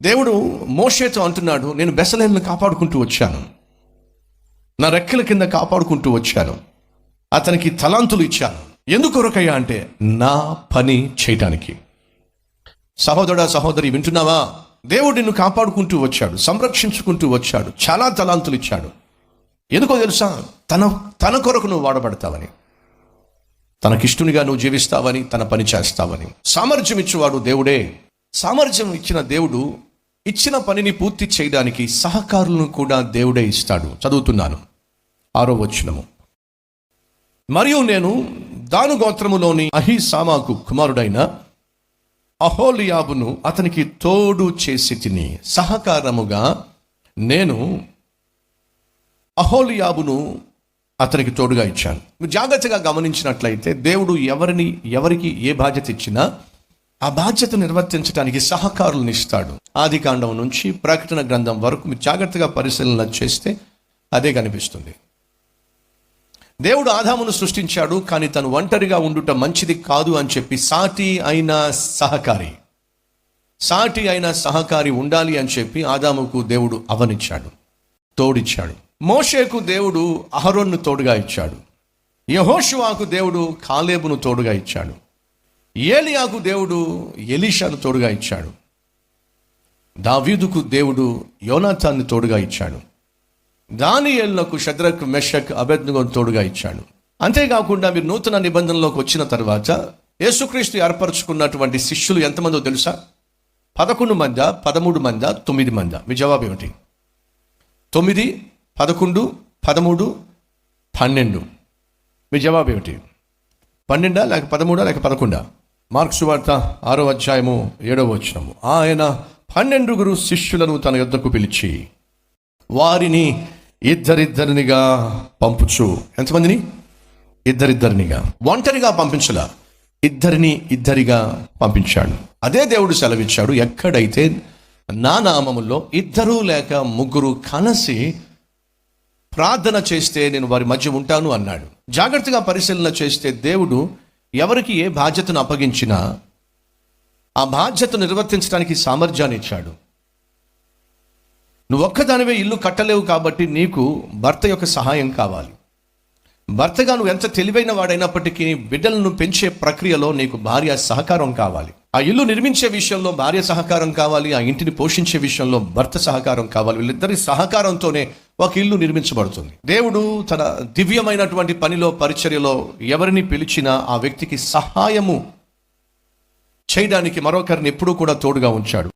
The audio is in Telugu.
దేవుడు మోషేతో అంటున్నాడు, నేను బెసలేలను కాపాడుకుంటూ వచ్చాను, నా రెక్కల కింద కాపాడుకుంటూ వచ్చాను, అతనికి తలాంతులు ఇచ్చాను. ఎందుకొరకయ్యా అంటే నా పని చేయటానికి. సహోదరుడా సహోదరి వింటున్నావా? దేవుడు నిన్ను కాపాడుకుంటూ వచ్చాడు, సంరక్షించుకుంటూ వచ్చాడు, చాలా తలాంతులు ఇచ్చాడు. ఎందుకో తెలుసా? తన కొరకు నువ్వు వాడబడతావని, తనకిష్టునిగా నువ్వు జీవిస్తావని, తన పని చేస్తావని. సామర్థ్యం ఇచ్చేవాడు దేవుడే. సామర్థ్యం ఇచ్చిన దేవుడు ఇచ్చిన పనిని పూర్తి చేయడానికి సహకారులను కూడా దేవుడే ఇస్తాడు. చదువుతున్నాను 6వ వచనము. మరియు నేను దాను గోత్రములోని అహీసామాకు కుమారుడైన అహోలియాబును అతనికి తోడు చేసి తిని, సహకారముగా నేను అహోలియాబును అతనికి తోడుగా ఇచ్చాను. జాగ్రత్తగా గమనించినట్లయితే దేవుడు ఎవరికి ఏ బాధ్యత ఇచ్చినా ఆ బాధ్యత నిర్వర్తించడానికి సహకారులను ఇస్తాడు. ఆదికాండం నుంచి ప్రకటన గ్రంథం వరకు మీరు జాగ్రత్తగా పరిశీలన చేస్తే అదే కనిపిస్తుంది. దేవుడు ఆదామును సృష్టించాడు, కానీ తను ఒంటరిగా ఉండుట మంచిది కాదు అని చెప్పి సాటి అయిన సహకారి ఉండాలి అని చెప్పి ఆదాముకు దేవుడు అవనిచ్చాడు, తోడిచ్చాడు. మోషేకు దేవుడు అహరోన్ను తోడుగా ఇచ్చాడు. యెహోషువాకు దేవుడు కాలేబును తోడుగా ఇచ్చాడు. ఏలియాకు దేవుడు ఎలీషాను తోడుగా ఇచ్చాడు. దావీదుకు దేవుడు యోనాతాన్ని తోడుగా ఇచ్చాడు. దానియేలునకు షద్రక్, మెషక్, అబేద్నెగోను తోడుగా ఇచ్చాడు. అంతేకాకుండా మీరు నూతన నిబంధనలోకి వచ్చిన తర్వాత యేసుక్రీస్తు ఏర్పరచుకున్నటువంటి శిష్యులు ఎంతమందో తెలుసా? 11 మందా, 13 మందా, 9 మందా? మీ జవాబు ఏమిటి? 9, 11, 13, 12. మీ జవాబు ఏమిటి? 12 లేక 13 లేక 11? మార్కు సువార్త 6వ అధ్యాయము 7వ వచనము. ఆయన 12 శిష్యులను తన యొద్దకు పిలిచి వారిని ఇద్దరిద్దరినిగా పంపుచు. ఎంతమందిని? ఇద్దరిద్దరినిగా. ఒంటరిగా పంపించలా, ఇద్దరిగా పంపించాడు. అదే దేవుడు సెలవిచ్చాడు, ఎక్కడైతే నా నామములో 2 లేక 3 కలిసి ప్రార్థన చేస్తే నేను వారి మధ్య ఉంటాను అన్నాడు. జాగ్రత్తగా పరిశీలన చేస్తే దేవుడు ఎవరికి ఏ బాధ్యతను అప్పగించినా ఆ బాధ్యతను నిర్వర్తించడానికి సామర్థ్యాన్ని ఇచ్చాడు. నువ్వు ఒక్కదానివే ఇల్లు కట్టలేవు కాబట్టి నీకు భర్త యొక్క సహాయం కావాలి. భర్తగా నువ్వు ఎంత తెలివైన వాడైనప్పటికీ బిడ్డలను పెంచే ప్రక్రియలో నీకు భార్య సహకారం కావాలి. ఆ ఇల్లు నిర్మించే విషయంలో భార్య సహకారం కావాలి. ఆ ఇంటిని పోషించే విషయంలో భర్త సహకారం కావాలి. వీళ్ళిద్దరి సహకారంతోనే ఒక ఇల్లు నిర్మించబడుతుంది. దేవుడు తన దివ్యమైనటువంటి పనిలో, పరిచర్యలో ఎవరిని పిలిచినా ఆ వ్యక్తికి సహాయము చేయడానికి మరొకరిని ఎప్పుడూ కూడా తోడుగా ఉంచాడు.